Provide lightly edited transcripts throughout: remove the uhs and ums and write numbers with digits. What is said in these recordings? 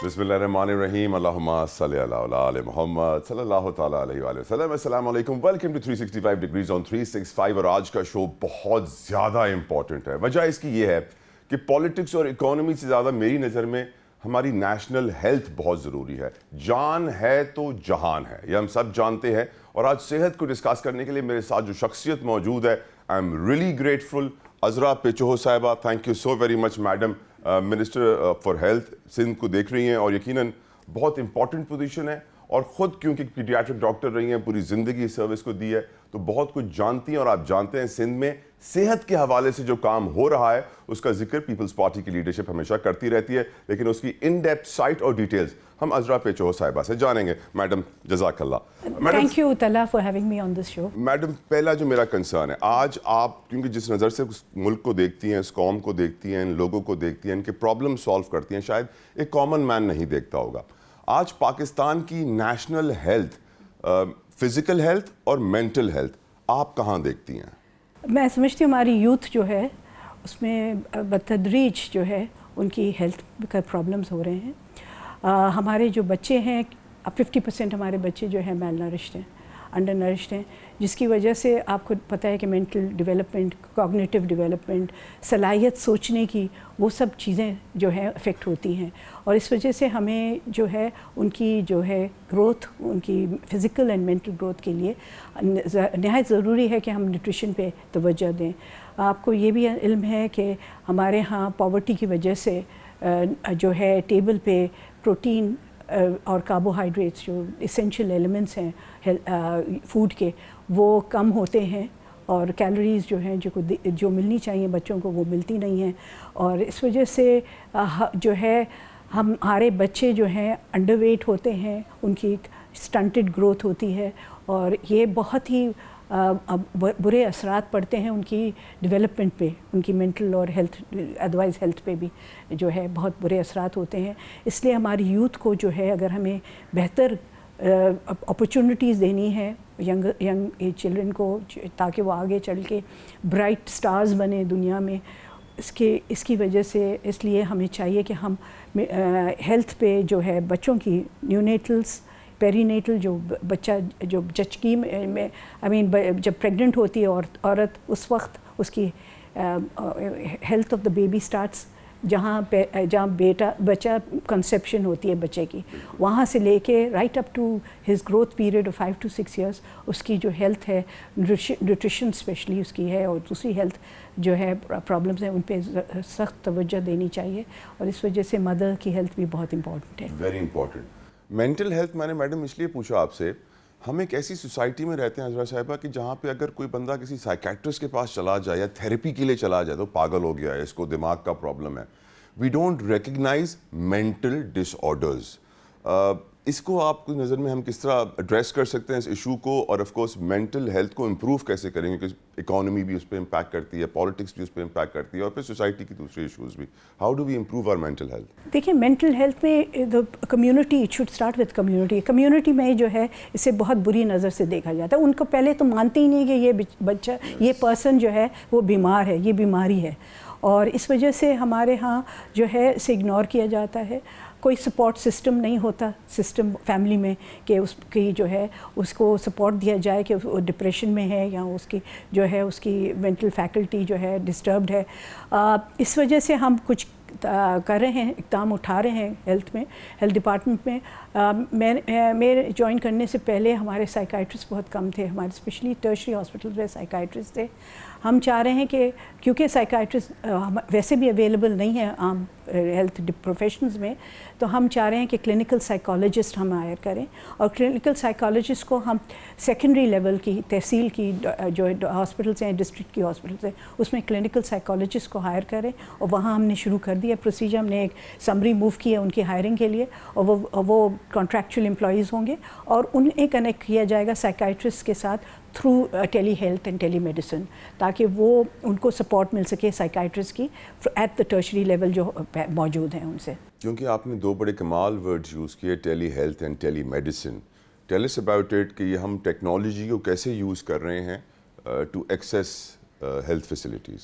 بسم اللہ الرحمن الرحیم اللہم صلی علی آل محمد صلی اللہ تعالیٰ علیہ وآلہ وسلم. السلام علیکم، ویلکم ٹو 365 ڈگریز آن 365. اور آج کا شو بہت زیادہ امپورٹنٹ ہے. وجہ اس کی یہ ہے کہ پولیٹکس اور اکانومی سے زیادہ میری نظر میں ہماری نیشنل ہیلتھ بہت ضروری ہے. جان ہے تو جہان ہے، یہ ہم سب جانتے ہیں. اور آج صحت کو ڈسکس کرنے کے لیے میرے ساتھ جو شخصیت موجود ہے، آئی ایم ریئلی گریٹفل. عذرا پیچوہو صاحبہ، thank you so very much madam. Minister for health Sindh کو دیکھ رہی ہیں اور یقیناً بہت امپورٹنٹ پوزیشن ہے، اور خود کیونکہ پیڈیاٹرک ڈاکٹر رہی ہیں، پوری زندگی سروس کو دی ہے، تو بہت کچھ جانتی ہیں. اور آپ جانتے ہیں سندھ میں صحت کے حوالے سے جو کام ہو رہا ہے اس کا ذکر پیپلز پارٹی کی لیڈرشپ ہمیشہ کرتی رہتی ہے، لیکن اس کی ان ڈیپتھ سائٹ اور ڈیٹیلز ہم عذرا پیچوہو صاحبہ سے جانیں گے. میڈم جزاک اللہ. Thank you Talha for having me on this show. Madam, پہلا جو میرا کنسرن ہے، آج آپ کیونکہ جس نظر سے اس ملک کو دیکھتی ہیں، اس قوم کو دیکھتی ہیں، ان لوگوں کو دیکھتی ہیں، ان کے پرابلم سالو کرتی ہیں، شاید ایک کامن مین نہیں دیکھتا ہوگا. آج پاکستان کی نیشنل ہیلتھ، فزیکل ہیلتھ اور مینٹل ہیلتھ آپ کہاں دیکھتی ہیں؟ میں سمجھتی ہوں ہماری یوتھ جو ہے اس میں بتدریج جو ہے ان کی ہیلتھ کا پرابلمس ہو رہے ہیں. ہمارے جو بچے ہیں، 50% ہمارے بچے جو ہیں میل نرشڈ ہیں، انڈر نرشڈ ہیں، جس کی وجہ سے آپ کو پتہ ہے کہ مینٹل ڈیولپمنٹ، کوگنیٹو ڈیولپمنٹ، صلاحیت سوچنے کی، وہ سب چیزیں جو ہیں افیکٹ ہوتی ہیں. اور اس وجہ سے ہمیں جو ہے ان کی جو ہے گروتھ، ان کی فزیکل اینڈ مینٹل گروتھ کے لیے نہایت ضروری ہے کہ ہم نیوٹریشن پہ توجہ دیں. آپ کو یہ بھی علم ہے کہ ہمارے ہاں پاورٹی کی وجہ سے جو ہے ٹیبل پہ پروٹین اور کاربوہائیڈریٹس جو اسینشیل ایلیمنٹس ہیں فوڈ کے، وہ کم ہوتے ہیں، اور کیلوریز جو ہیں جو ملنی چاہیے بچوں کو وہ ملتی نہیں ہیں. اور اس وجہ سے جو ہے ہمارے بچے جو ہیں انڈر ویٹ ہوتے ہیں، ان کی سٹنٹڈ گروتھ ہوتی ہے، اور یہ بہت ہی برے اثرات پڑتے ہیں ان کی ڈیولپمنٹ پہ، ان کی مینٹل اور ہیلتھ ادروائز ہیلتھ پہ بھی جو ہے بہت برے اثرات ہوتے ہیں. اس لیے ہماری یوتھ کو جو ہے اگر ہمیں بہتر اپرچونٹیز دینی ہے ینگ چلڈرن کو، تاکہ وہ آگے چل کے برائٹ سٹارز بنے دنیا میں، اس کی وجہ سے اس لیے ہمیں چاہیے کہ ہم ہیلتھ پہ جو ہے بچوں کی نیونیٹلس، پیری نیٹل، جو بچہ جو جچگی میں جب پریگننٹ ہوتی ہے عورت، اس وقت اس کی health of the baby starts, جہاں بچہ کنسیپشن ہوتی ہے بچے کی، وہاں سے لے کے right up to his growth period of 5 to 6 years، اس کی جو ہیلتھ ہے، نیوٹریشن اسپیشلی اس کی ہے، اور دوسری ہیلتھ جو ہے پرابلمس ہیں ان پہ سخت توجہ دینی چاہیے. اور اس وجہ سے مدر کی ہیلتھ بھی بہت امپورٹنٹ ہے. Very important. مینٹل ہیلتھ میں نے میڈم اس لیے پوچھا آپ سے، ہم ایک ایسی سوسائٹی میں رہتے ہیں عذرا صاحبہ کہ جہاں پہ اگر کوئی بندہ کسی سائیکیٹرسٹ کے پاس چلا جائے یا تھیراپی کے لیے چلا جائے تو پاگل ہو گیا ہے، اس کو دماغ کا پرابلم ہے. We don't recognize mental disorders. اس کو آپ کی نظر میں ہم کس طرح ایڈریس کر سکتے ہیں اس ایشو کو، اور آف کورس مینٹل ہیلتھ کو امپروو کیسے کریں گے؟ کیونکہ اکانومی بھی اس پہ امپیکٹ کرتی ہے، پالیٹکس بھی اس پہ امپیکٹ کرتی ہے، اور پھر سوسائٹی کی دوسرے ایشوز بھی. How do we improve our mental health? دیکھیں، مینٹل ہیلتھ میں community, it should start with community. Community میں جو ہے اسے بہت بری نظر سے دیکھا جاتا ہے. ان کو پہلے تو مانتے ہی نہیں کہ یہ بچہ، یہ پرسن جو ہے وہ بیمار ہے، یہ بیماری ہے، اور اس وجہ سے ہمارے ہاں جو ہے اسے اگنور کیا جاتا ہے. کوئی سپورٹ سسٹم نہیں ہوتا فیملی میں کہ اس کی جو ہے اس کو سپورٹ دیا جائے کہ وہ ڈپریشن میں ہے یا اس کی جو ہے اس کی مینٹل فیکلٹی جو ہے ڈسٹربڈ ہے. اس وجہ سے ہم کچھ کر رہے ہیں، اقدام اٹھا رہے ہیں ہیلتھ میں، ہیلتھ ڈپارٹمنٹ میں. میرے جوائن کرنے سے پہلے ہمارے سائیکائٹرسٹ بہت کم تھے، ہمارے اسپیشلی ٹرشری ہاسپٹل میں سائیکائٹرسٹ تھے. ہم چاہ رہے ہیں کہ کیونکہ سائیکائٹرسٹ ویسے بھی اویلیبل نہیں ہیں عام ہیلتھ پروفیشنز میں، تو ہم چاہ رہے ہیں کہ کلینکل سائیکالوجسٹ ہم ہائر کریں. اور کلینکل سائیکالوجسٹ کو ہم سیکنڈری لیول کی، تحصیل کی جو ہاسپٹلس ہیں، ڈسٹرکٹ کی ہاسپٹلس ہیں، اس میں کلینکل سائیکالوجسٹ کو ہائر کریں. اور وہاں ہم نے شروع کر دیا پروسیجر. ہم نے ایک سمری موو کی ہے ان کی ہائرنگ کے لیے، اور وہ کانٹریکچوئل امپلائیز ہوں گے، اور انہیں کنیکٹ کیا جائے گا سائیکائٹرسٹ کے ساتھ through tele health and tele medicine, تاکہ وہ ان کو سپورٹ مل سکے سائیکائٹرسٹ کی ایٹ دا ٹرشری لیول جو موجود ہیں ان سے. کیونکہ آپ نے دو بڑے کمال ورڈز یوز کیے، ٹیلی health and tele medicine. Tell us about it کہ یہ ہم ٹیکنالوجی کو کیسے یوز کر رہے ہیں to access health facilities?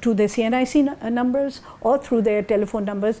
to the CNIC numbers or through their telephone numbers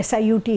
SIUT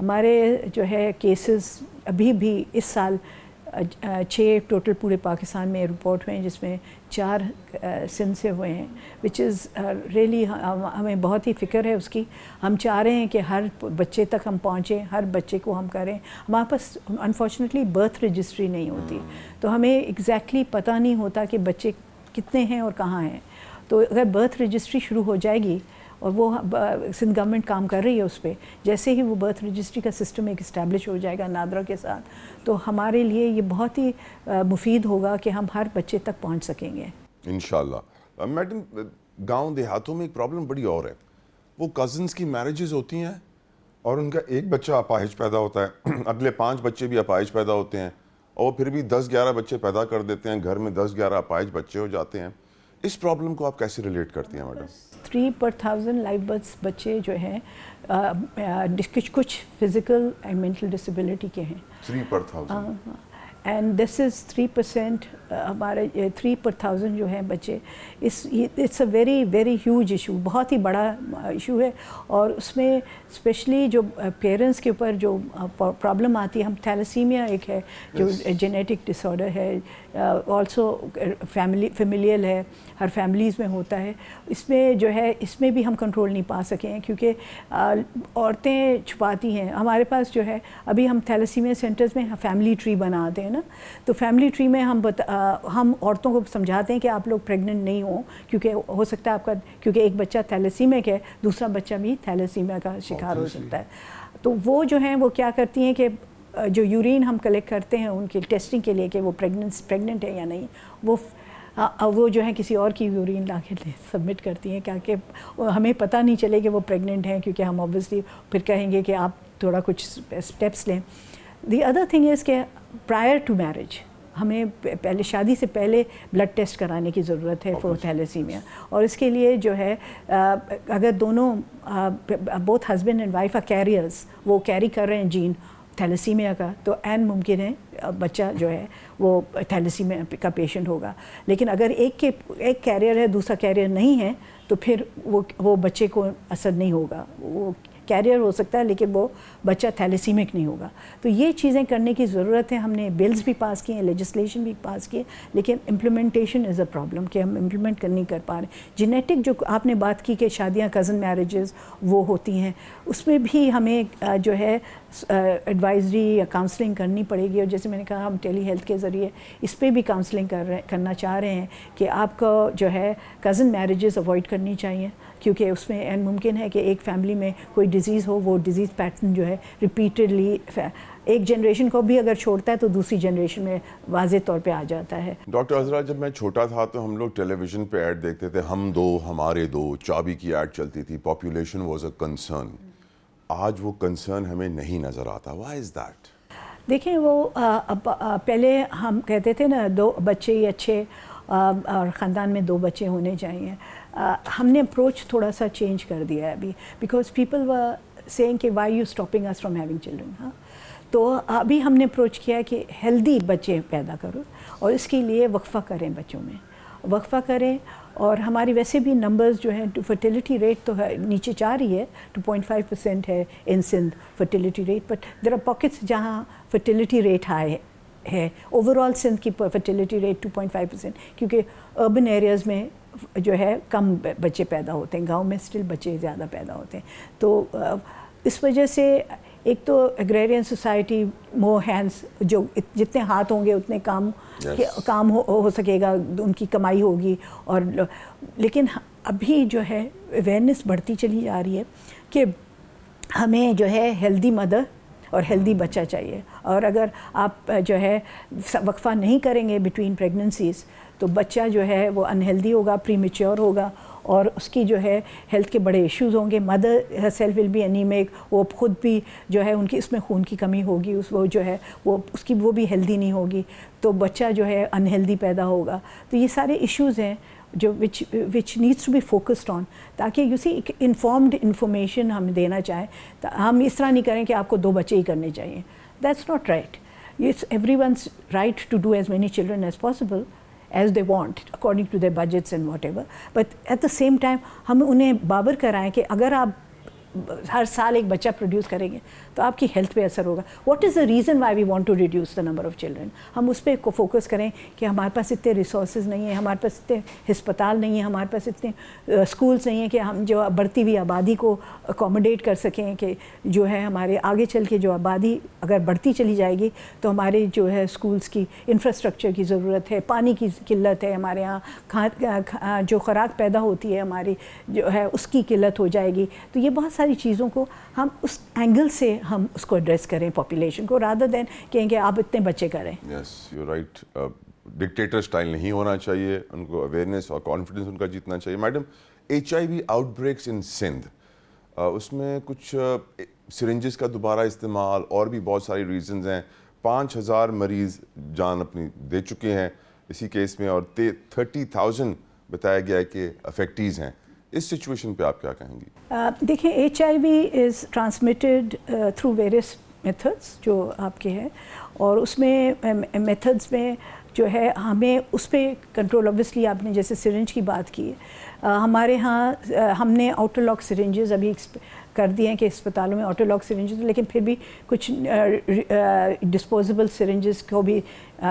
ہمارے جو ہے کیسز ابھی بھی اس سال 6 ٹوٹل پورے پاکستان میں رپورٹ ہوئے ہیں، جس میں 4 سندھ سے ہوئے ہیں، وچ از ریئلی ہمیں بہت ہی فکر ہے اس کی. ہم چاہ رہے ہیں کہ ہر بچے تک ہم پہنچیں، ہر بچے کو ہم کریں. ہمارے پاس انفارچونیٹلی برتھ رجسٹری نہیں ہوتی، تو ہمیں ایگزیکٹلی پتہ نہیں ہوتا کہ بچے کتنے ہیں اور کہاں ہیں. تو اگر برتھ رجسٹری شروع ہو جائے گی، اور وہ سندھ گورنمنٹ کام کر رہی ہے اس پہ، جیسے ہی وہ برتھ رجسٹری کا سسٹم ایک اسٹیبلش ہو جائے گا نادرا کے ساتھ، تو ہمارے لیے یہ بہت ہی مفید ہوگا کہ ہم ہر بچے تک پہنچ سکیں گے انشاءاللہ. میڈم، گاؤں دیہاتوں میں ایک پرابلم بڑی اور ہے، وہ کزنس کی میرجز ہوتی ہیں اور ان کا ایک بچہ اپاہج پیدا ہوتا ہے، اگلے 5 بچے بھی اپاہج پیدا ہوتے ہیں، اور پھر بھی 10-11 بچے پیدا کر دیتے ہیں، گھر میں 10-11 اپاہج بچے ہو جاتے ہیں. اس پرابلم کو آپ کیسے ریلیٹ کرتی ہیں میڈم؟ 3 per 1000 لائف برتھس بچے جو ہیں کچھ فزیکل اینڈ مینٹل ڈسیبلٹی کے ہیں. 3 per 1000. اینڈ دس از 3%. ہمارے 3 per 1000 جو ہیں بچے، it's a very very huge issue, بہت ہی بڑا ایشو ہے. اور اس میں اسپیشلی جو پیرنٹس کے اوپر جو پرابلم آتی ہے، ہم تھیلیسیمیا ایک ہے جو جینیٹک ڈس آرڈر ہے، آلسو فیملیل ہے، ہر فیملیز میں ہوتا ہے. اس میں جو ہے اس میں بھی ہم کنٹرول نہیں پا سکے ہیں، کیونکہ عورتیں چھپاتی ہیں. ہمارے پاس جو ہے ابھی ہم تھیلیسیمیا سینٹرز میں فیملی ٹری بناتے ہیں نا، تو فیملی ٹری میں ہم عورتوں کو سمجھاتے ہیں کہ آپ لوگ پریگننٹ نہیں ہوں، کیونکہ ہو سکتا ہے آپ کا، کیونکہ ایک بچہ تھیلیسیمک ہے، دوسرا بچہ بھی تھیلیسیمیا کا شکار ہو سکتا ہے. تو وہ جو ہیں وہ کیا کرتی ہیں کہ جو یورین ہم کلیکٹ کرتے ہیں ان کی ٹیسٹنگ کے لیے کہ وہ پریگننٹ ہے یا نہیں، وہ جو ہے کسی اور کی یورین لا کے سبمٹ کرتی ہیں، کہ ہمیں پتہ نہیں چلے کہ وہ پریگننٹ ہیں، کیونکہ ہم اوبویسلی پھر کہیں گے کہ آپ تھوڑا کچھ اسٹیپس لیں. دی ادر تھنگ از کہ پرائر ٹو میرج ہمیں پہلے شادی سے پہلے بلڈ ٹیسٹ کرانے کی ضرورت ہے فور تھیلیسیمیا. اور اس کے لیے جو ہے اگر دونوں both husband and wife are carriers, وہ کیری کر رہے ہیں جین تھیلیسیمیا کا، تو عین ممکن ہے بچہ جو ہے وہ تھیلیسیمیا کا پیشنٹ ہوگا. لیکن اگر ایک کیریئر ہے دوسرا کیریئر نہیں ہے، تو پھر وہ بچے کو اثر نہیں ہوگا. وہ کیریئر ہو سکتا ہے لیکن وہ بچہ تھیلیسیمک نہیں ہوگا. تو یہ چیزیں کرنے کی ضرورت ہے. ہم نے بلز بھی پاس کیے ہیں، لیجسلیشن بھی پاس کیے، لیکن امپلیمنٹیشن از اے پرابلم کہ ہم امپلیمنٹ نہیں کر پا رہے. جینیٹک جو آپ نے بات کی کہ شادیاں کزن میرجز وہ ہوتی ہیں، اس میں بھی ہمیں جو ہے ایڈوائزری یا کاؤنسلنگ کرنی پڑے گی. اور جیسے میں نے کہا ہم ٹیلی ہیلتھ کے ذریعے اس پہ بھی کاؤنسلنگ کرنا چاہ رہے ہیں کہ آپ کو جو ہے کزن میرجز اوائڈ کرنی چاہیے، کیونکہ اس میں ممکن ہے کہ ایک فیملی میں کوئی ڈیزیز ہو، وہ ڈیزیز پیٹرن جو ہے ریپیٹڈلی ایک جنریشن کو بھی اگر چھوڑتا ہے تو دوسری جنریشن میں واضح طور پہ آ جاتا ہے. ڈاکٹر عذرا، جب میں چھوٹا تھا تو ہم لوگ ٹیلی ویژن پہ ایڈ دیکھتے تھے، ہم دو ہمارے دو، چابی کی ایڈ چلتی تھی، پاپولیشن واز اے کنسرن. آج وہ کنسرن ہمیں نہیں نظر آتا. Why is that? دیکھیں وہ پہلے ہم کہتے تھے نا 2 بچے ہی اچھے اور خاندان میں 2 بچے ہونے چاہیے. ہم نے اپروچ تھوڑا سا چینج کر دیا ہے ابھی، بیکاز پیپل ور سیئنگ کہ why you stopping us from having children. ہاں، تو ابھی ہم نے اپروچ کیا ہے کہ ہیلدی بچے پیدا کرو، اور اس کے لیے وقفہ کریں، بچوں میں وقفہ کریں. اور ہماری ویسے بھی نمبرز جو ہیں فرٹیلیٹی ریٹ تو نیچے جا رہی ہے، 2.5% ہے in Sindh fertility rate, but there are pockets جہاں فرٹیلیٹی ریٹ ہائی ہے. اوور آل سندھ کی فرٹیلیٹی ریٹ 2.5%، کیونکہ اربن ایریاز میں جو ہے کم بچے پیدا ہوتے ہیں، گاؤں میں اسٹل بچے زیادہ پیدا ہوتے ہیں. تو اس وجہ سے ایک تو ایگریرین سوسائٹی مور ہینڈس، جو جتنے ہاتھ ہوں گے اتنے کام ہو سکے گا، ان کی کمائی ہوگی. اور لیکن ابھی جو ہے اویئرنیس بڑھتی چلی جا رہی ہے کہ ہمیں جو ہے ہیلدی مدر اور ہیلدی بچہ چاہیے. اور اگر آپ جو ہے وقفہ نہیں کریں گے بٹوین پریگننسیز تو بچہ جو ہے وہ انہیلدی ہوگا، پری میچور ہوگا، اور اس کی جو ہے ہیلتھ کے بڑے ایشوز ہوں گے. Mother herself will be anaemic, وہ خود بھی جو ہے ان کی اس میں خون کی کمی ہوگی، وہ جو ہے وہ بھی ہیلدی نہیں ہوگی، تو بچہ جو ہے انہیلدی پیدا ہوگا. تو یہ سارے ایشوز ہیں جو which needs to be focused on, تاکہ یو سی ایک انفارمڈ انفارمیشن ہم دینا چاہیں. ہم اس طرح نہیں کریں کہ آپ کو 2 بچے ہی کرنے چاہیے. That's not right. It's everyone's right to do as many children as possible as they want according to their budgets and whatever, but at the same time ہم انہیں باور کرائیں کہ اگر آپ ہر سال ایک بچہ پروڈیوس کریں گے تو آپ کی ہیلتھ پہ اثر ہوگا. What is the reason why we want to reduce the number of children. ہم اس پہ فوکس کریں کہ ہمارے پاس اتنے ریسورسز نہیں ہیں, ہمارے پاس اتنے ہسپتال نہیں ہیں, ہمارے پاس اتنے اسکولس نہیں ہیں کہ ہم جو بڑھتی ہوئی آبادی کو اکوموڈیٹ کر سکیں, کہ جو ہے ہمارے آگے چل کے جو آبادی اگر بڑھتی چلی جائے گی تو ہمارے جو ہے اسکولس کی انفراسٹرکچر کی ضرورت ہے, پانی کی قلت ہے, ہمارے یہاں جو خوراک پیدا ہوتی ہے ہماری جو ہے اس کی قلت ہو جائے گی. تو یہ بہت ساری چیزوں کو ہم اس اینگل سے ہم اس کو ایڈریس کریں پاپولیشن کو, رادر دین کہیں کہ آپ اتنے بچے کریں. Yes you right. Dictator style نہیں ہونا چاہیے, ان کو اویئرنیس اور کانفیڈنس ان کا جیتنا چاہیے. Madam, HIV outbreaks in Sindh, اس میں کچھ سرنجز کا دوبارہ استعمال اور بھی بہت ساری ریزنز ہیں. 5,000 مریض جان اپنی دے چکے ہیں اسی کیس میں, اور 30,000 بتایا گیا ہے کہ افیکٹیز ہیں. اس سچویشن پہ آپ کیا کہیں گی؟ دیکھیں, HIV is transmitted through various methods جو آپ کے ہیں, اور اس میں میتھڈس میں جو ہے ہمیں اس پہ کنٹرول, اوبویسلی آپ نے جیسے سرنج کی بات کی ہے, ہمارے ہاں ہم نے آٹولاک سرنجز ابھی کر دیے ہیں کہ اسپتالوں میں آٹولاک سرنجز, لیکن پھر بھی کچھ ڈسپوزیبل سرنجز کو بھی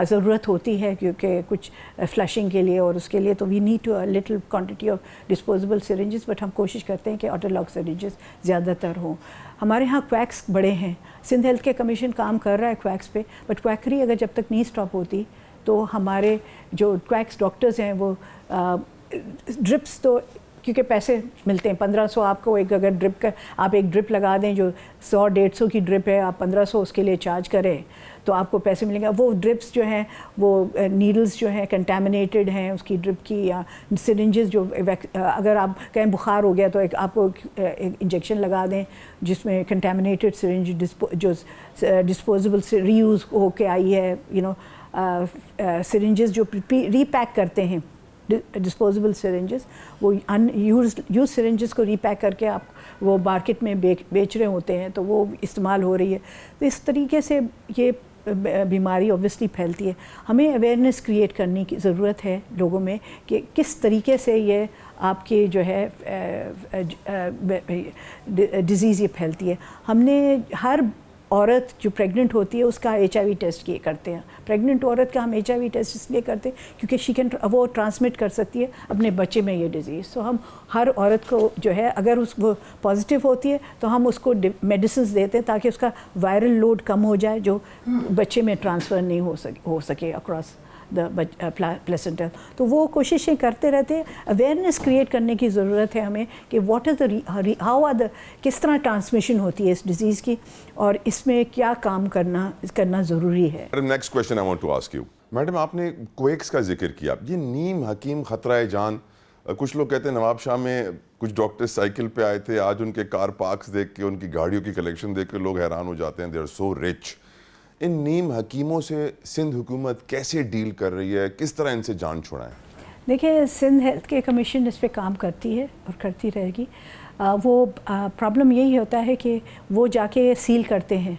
ضرورت ہوتی ہے کیونکہ کچھ فلشنگ کے لیے اور اس کے لیے, تو we need to little quantity of disposable syringes, but ہم کوشش کرتے ہیں کہ آٹولاک سرنجز زیادہ تر ہوں. ہمارے ہاں کویکس بڑے ہیں, سندھ ہیلتھ کیئر کمیشن کام کر رہا ہے کویکس پہ, بٹ کویکری اگر جب تک نہیں اسٹاپ ہوتی تو ہمارے جو کویکس ڈاکٹرز ہیں وہ ڈرپس تو کیونکہ پیسے ملتے ہیں 1,500 آپ کو ایک, اگر ڈرپ کا آپ ایک ڈرپ لگا دیں جو 100-150 کی ڈرپ ہے, آپ 1,500 اس کے لیے چارج کریں تو آپ کو پیسے ملیں گے. وہ ڈرپس جو ہیں وہ نیڈلز جو ہیں کنٹامنیٹڈ ہیں اس کی ڈرپ کی, یا سرنجز جو اگر آپ کہیں بخار ہو گیا تو ایک آپ کو ایک انجیکشن لگا دیں جس میں کنٹامنیٹڈ سرنج جو ڈسپوزیبل ری یوز ہو کے آئی ہے, سرنجز جو ری پیک کرتے ہیں ڈسپوزیبل سرنجز, وہ یوز سرنجز کو ری پیک کر کے آپ وہ مارکیٹ میں بیچ رہے ہوتے ہیں, تو وہ استعمال ہو رہی ہے. تو اس طریقے سے یہ بیماری اوبویسلی پھیلتی ہے. ہمیں اویئرنیس کریٹ کرنے کی ضرورت ہے لوگوں میں کہ کس طریقے سے یہ آپ کے جو ہے ڈیزیز یہ پھیلتی ہے. ہم نے ہر عورت جو پریگننٹ ہوتی ہے اس کا HIV ٹیسٹ کیے کرتے ہیں. پریگننٹ عورت کا ہم HIV ٹیسٹ اس لیے کرتے ہیں کیونکہ وہ ٹرانسمٹ کر سکتی ہے اپنے بچے میں یہ ڈیزیز. تو ہم ہر عورت کو جو ہے اگر وہ پازیٹیو ہوتی ہے تو ہم اس کو میڈیسنز دیتے ہیں تاکہ اس کا وائرل لوڈ کم ہو جائے جو بچے میں ٹرانسفر نہیں ہو سکے اکراس دا پلیسنٹا. تو وہ کوششیں کرتے رہتے ہیں. اویئرنیس کریٹ کرنے کی ضرورت ہے ہمیں کہ what is how are the, کس طرح ٹرانسمیشن ہوتی ہے اس ڈیزیز کی, اور اس میں کیا کام کرنا ضروری ہے. Next question I want to ask you. Madam, آپ نے کویکس کا ذکر کیا, یہ نیم حکیم خطرہ جان. کچھ لوگ کہتے ہیں نواب شاہ میں کچھ ڈاکٹر سائیکل پہ آئے تھے, آج ان کے کار پارکس دیکھ کے, ان کی گاڑیوں کی کلیکشن دیکھ کے لوگ حیران ہو جاتے ہیں. They are so rich. ان نیم حکیموں سے سندھ حکومت کیسے ڈیل کر رہی ہے, کس طرح ان سے جان چھڑائیں؟ دیکھیں, سندھ ہیلتھ کیئر کمیشن اس پہ کام کرتی ہے اور کرتی رہے گی. وہ پرابلم یہی ہوتا ہے کہ وہ جا کے سیل کرتے ہیں,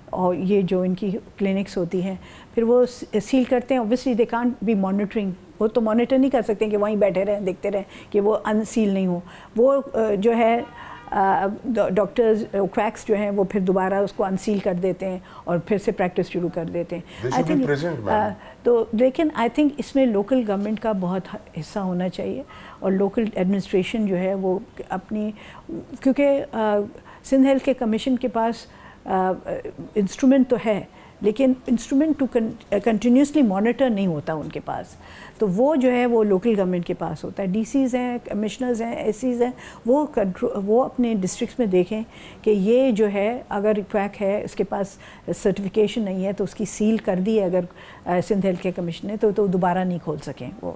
اور یہ جو ان کی کلینکس ہوتی ہیں پھر وہ سیل کرتے ہیں. Obviously they can't be monitoring, وہ تو مانیٹر نہیں کر سکتے ہیں کہ وہیں بیٹھے رہیں دیکھتے رہیں کہ وہ ان سیل نہیں ہو. وہ جو ہے ڈاکٹرز کویکس جو ہیں وہ پھر دوبارہ اس کو انسیل کر دیتے ہیں اور پھر سے پریکٹس شروع کر دیتے ہیں. تو لیکن آئی تھنک اس میں لوکل گورنمنٹ کا بہت حصہ ہونا چاہیے, اور لوکل ایڈمنسٹریشن جو ہے وہ اپنی, کیونکہ سندھ ہیلتھ کیئر کمیشن کے پاس انسٹرومنٹ تو ہے لیکن انسٹرومنٹ ٹو کنٹینیوسلی مانیٹر نہیں ہوتا ان کے پاس. تو وہ جو ہے وہ لوکل گورنمنٹ کے پاس ہوتا ہے. ڈی سیز ہیں, کمشنرز ہیں, ایس سیز ہیں, وہ اپنے ڈسٹرکٹس میں دیکھیں کہ یہ جو ہے اگر کویک ہے اس کے پاس سرٹیفکیشن نہیں ہے تو اس کی سیل کر دی ہے اگر سندھ ہیلتھ کیئر کمیشن نے, تو دوبارہ نہیں کھول سکیں. وہ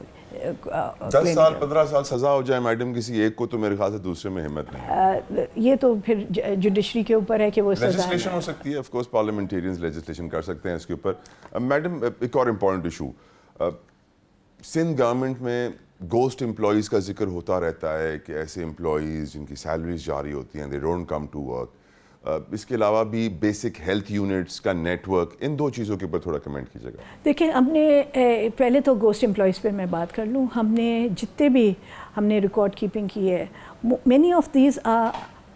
10 سال 15 سال سزا ہو جائے میڈم کسی ایک کو, تو میرے خیال سے دوسرے میں ہمت نہیں. یہ تو پھر جوڈیشری کے اوپر ہے کہ وہ لیجسلیشن ہو سکتی ہے. آف کورس پارلیمنٹیرینز لیجسلیشن کر سکتے ہیں اس کے اوپر. میڈم, ایک اور امپورٹنٹ ایشو, سندھ گورنمنٹ میں گوسٹ امپلائیز کا ذکر ہوتا رہتا ہے کہ ایسے امپلائیز جن کی سیلریز جاری ہوتی ہیں, they don't come to work. اس کے علاوہ بھی بیسک ہیلتھ یونٹس کا نیٹ ورک, ان دو چیزوں کے اوپر تھوڑا کمنٹ کیجیے گا. دیکھیں, ہم نے پہلے تو گوسٹ امپلائیز پہ میں بات کر لوں. ہم نے جتنے بھی ہم نے ریکارڈ کیپنگ کی ہے, many of these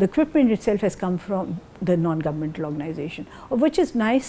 the equipment itself has come from the non-governmental organization, which is nice.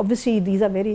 obviously these are very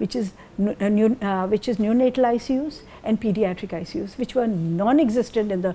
which is neonatal ICUs and pediatric ICUs which were non-existent in the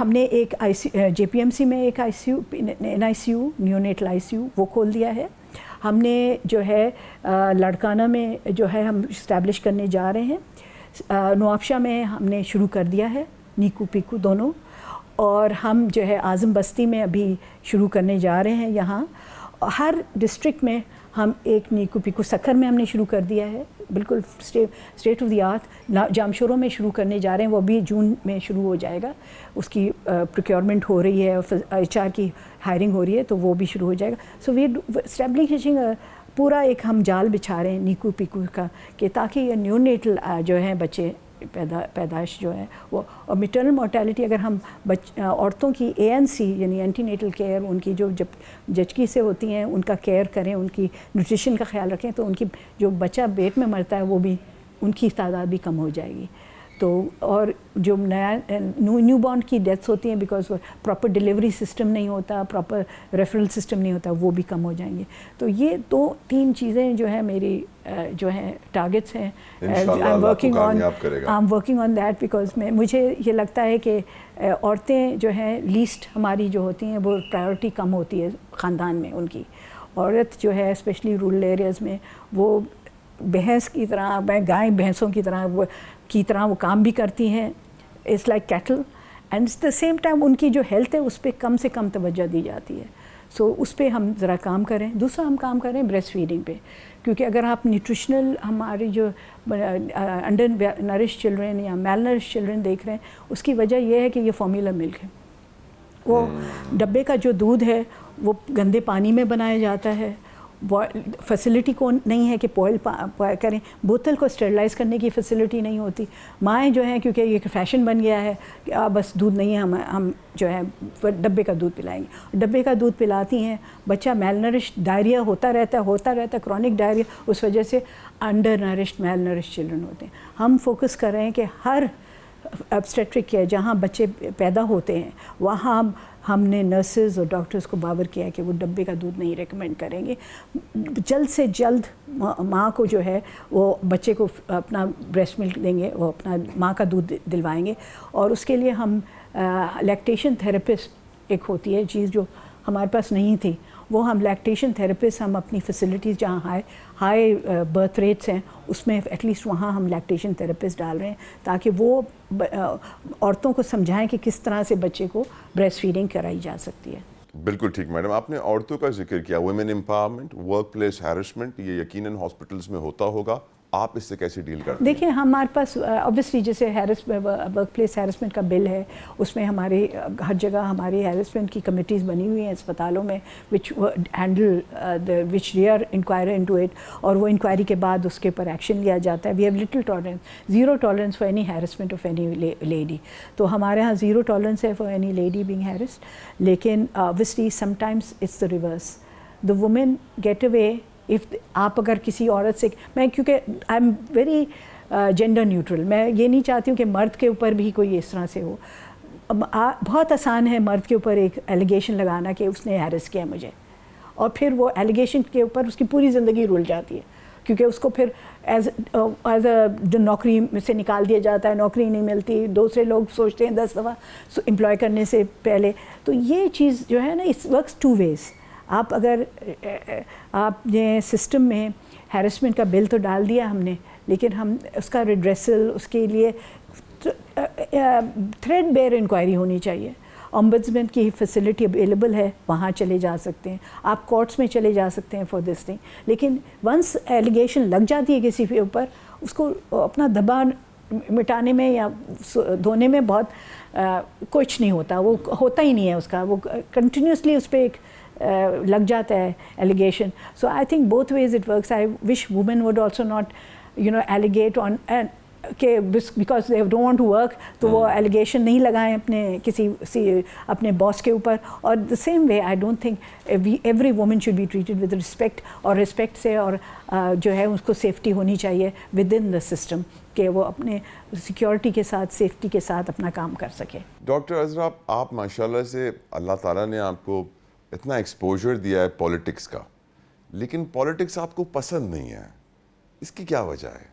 ہم نے ایک JPMC میں ایک ICU NICU neonatal ICU وہ کھول دیا ہے. ہم نے جو ہے لڑکانہ میں جو ہے ہم اسٹیبلش کرنے جا رہے ہیں. نوابشاہ میں ہم نے شروع کر دیا ہے, نیکو پیکو دونوں, اور ہم جو ہے اعظم بستی میں ابھی شروع کرنے جا رہے ہیں. یہاں ہر ڈسٹرکٹ میں ہم ایک نیکو پیکو, سکھر میں ہم نے شروع کر دیا ہے بالکل اسٹیٹ آف دی آرٹ. جامشوروں میں شروع کرنے جا رہے ہیں, وہ بھی جون میں شروع ہو جائے گا. اس کی پروکیورمنٹ ہو رہی ہے, HR کی ہائرنگ ہو رہی ہے, تو وہ بھی شروع ہو جائے گا. سو وی اسٹیبلشنگ پورا ایک ہم جال بچھا رہے ہیں نیکو پیکو کا, کہ تاکہ یہ نیونیٹل جو ہیں بچے پیدائش جو ہے وہ, اور میٹرنل مورٹیلٹی اگر ہم عورتوں کی ANC یعنی اینٹی نیٹل کیئر, ان کی جو جچگی سے ہوتی ہیں ان کا کیئر کریں, ان کی نیوٹریشن کا خیال رکھیں, تو ان کی جو بچہ پیٹ میں مرتا ہے وہ بھی, ان کی تعداد بھی کم ہو جائے گی. تو اور جو نیا نیو بورن کی ڈیتھس ہوتی ہیں بیکاز پراپر ڈیلیوری سسٹم نہیں ہوتا, پراپر ریفرل سسٹم نہیں ہوتا, وہ بھی کم ہو جائیں گے. تو یہ 2-3 چیزیں جو ہیں میری جو ہیں ٹارگٹس ہیں. I'm working on that because مجھے یہ لگتا ہے کہ عورتیں جو ہیں لیسٹ ہماری جو ہوتی ہیں وہ پرائیورٹی کم ہوتی ہے خاندان میں. ان کی عورت جو ہے اسپیشلی رورل ایریاز میں وہ بھینس کی طرح, گائے بھینسوں کی طرح وہ کام بھی کرتی ہیں. It's like cattle, and the same time ان کی جو ہیلتھ ہے اس پہ کم سے کم توجہ دی جاتی ہے. سو اس پہ ہم ذرا کام کریں. دوسرا ہم کام کریں بریسٹ فیڈنگ پہ, کیونکہ اگر آپ نیوٹریشنل ہماری جو انڈر نرش چلڈرن یا میل نرش چلڈرن دیکھ رہے ہیں, اس کی وجہ یہ ہے کہ یہ فارمولا ملک ہے. وہ ڈبے کا جو دودھ ہے وہ گندے پانی میں بنایا جاتا ہے. فیسلٹی کو نہیں ہے کہ بوائل کریں, بوتل کو اسٹیرلائز کرنے کی فیسلٹی نہیں ہوتی. مائیں جو ہیں کیونکہ یہ فیشن بن گیا ہے کہ بس دودھ نہیں ہے, ہم جو ہے ڈبے کا دودھ پلائیں گے. ڈبے کا دودھ پلاتی ہیں, بچہ میل نرش, ڈائریا ہوتا رہتا ہے کرونک ڈائریا, اس وجہ سے انڈر نرشڈ میل نرشڈ چلڈرن ہوتے ہیں. ہم فوکس کر رہے ہیں کہ ہر obstetric کیئر جہاں بچے پیدا ہوتے ہیں وہاں ہم نے نرسز اور ڈاکٹرز کو باور کیا ہے کہ وہ ڈبے کا دودھ نہیں ریکمینڈ کریں گے. جلد سے جلد ماں کو جو ہے وہ بچے کو اپنا بریسٹ ملک دیں گے, وہ اپنا ماں کا دودھ دلوائیں گے. اور اس کے لیے ہم لیکٹیشن تھراپسٹ ایک ہوتی ہے چیز جو ہمارے پاس نہیں تھی, وہ ہم لیکٹیشن تھراپسٹ ہم اپنی فیسلٹیز جہاں ہائی برتھ ریٹس ہیں اس میں ایٹ لیسٹ وہاں ہم لیکٹیشن تھراپسٹ ڈال رہے ہیں, تاکہ وہ عورتوں کو سمجھائیں کہ کس طرح سے بچے کو بریسٹ فیڈنگ کرائی جا سکتی ہے. بالکل ٹھیک میڈم, آپ نے عورتوں کا ذکر کیا, women empowerment, work place harassment, یہ یقیناً ہاسپٹلس میں ہوتا ہوگا, آپ اس سے کیسے ڈیل کرتے ہیں؟ دیکھیں ہمارے پاس اوبیسلی جیسے ورک پلیس ہیرسمنٹ کا بل ہے, اس میں ہماری ہر جگہ ہماری ہیرسمنٹ کی کمیٹیز بنی ہوئی ہیں اسپتالوں میں which handle which rear inquire into it, اور وہ انکوائری کے بعد اس کے اوپر ایکشن لیا جاتا ہے. We have little tolerance, zero tolerance for any harassment of any lady. تو ہمارے ہاں زیرو ٹالرنس ہے for any lady being harassed. لیکن obviously sometimes it's the reverse, the woman get away. آپ اگر کسی عورت سے, میں کیونکہ I am very gender neutral, میں یہ نہیں چاہتی ہوں کہ مرد کے اوپر بھی کوئی اس طرح سے ہو. بہت آسان ہے مرد کے اوپر ایک ایلیگیشن لگانا کہ اس نے ہیرس کیا مجھے, اور پھر وہ ایلیگیشن کے اوپر اس کی پوری زندگی رول جاتی ہے, کیونکہ اس کو پھر ایز اے نوکری سے نکال دیا جاتا ہے, نوکری نہیں ملتی, دوسرے لوگ سوچتے ہیں 10 دفعہ امپلائی کرنے سے پہلے. تو یہ چیز جو ہے نا, اٹس ورکس 2 ways. آپ اگر آپ نے سسٹم میں ہیرسمنٹ کا بل تو ڈال دیا ہم نے, لیکن ہم اس کا ریڈریسل, اس کے لیے تھریڈ بیئر انکوائری ہونی چاہیے. اومبڈسمین کی فیسلٹی اویلیبل ہے, وہاں چلے جا سکتے ہیں, آپ کورٹس میں چلے جا سکتے ہیں فار دس تھنگ. لیکن ونس ایلیگیشن لگ جاتی ہے کسی کے اوپر, اس کو اپنا دبا مٹانے میں یا دھونے میں بہت کچھ نہیں ہوتا, وہ ہوتا ہی نہیں ہے اس کا, وہ کنٹینیوسلی اس پہ ایک لگ جاتا ہے allegation. So I think both ways it works. I wish women would also not ایلیگیٹ آن کہ because they don't want to work, تو وہ ایلیگیشن نہیں لگائیں اپنے باس کے اوپر. اور the same way I don't think every woman should be treated with respect, اور رسپیکٹ سے اور جو ہے اس کو سیفٹی ہونی چاہیے ود ان دا سسٹم, کہ وہ اپنے سیکیورٹی کے ساتھ, سیفٹی کے ساتھ اپنا کام کر سکے. ڈاکٹر عذرا, آپ ماشاءاللہ سے اللہ تعالیٰ نے آپ کو اتنا ایکسپوجر دیا ہے پولیٹکس کا, لیکن پولیٹکس آپ کو پسند نہیں ہے, اس کی کیا وجہ ہے؟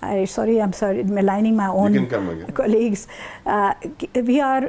I'm sorry, I'm aligning my own colleagues. We are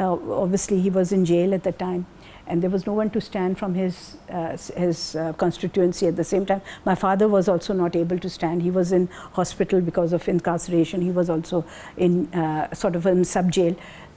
obviously he was in jail at the time, and there was no one to stand from his constituency. At the same time, my father was also not able to stand. He was in hospital because of incarceration. He was also in sort of in sub jail.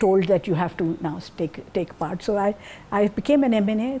told that you have to now take part. So I became an MNA.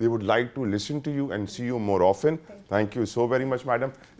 they would like to listen to you and see you more often. Thank you so very much, madam.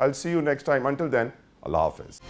I'll see you next time. Until then, Allah Hafiz.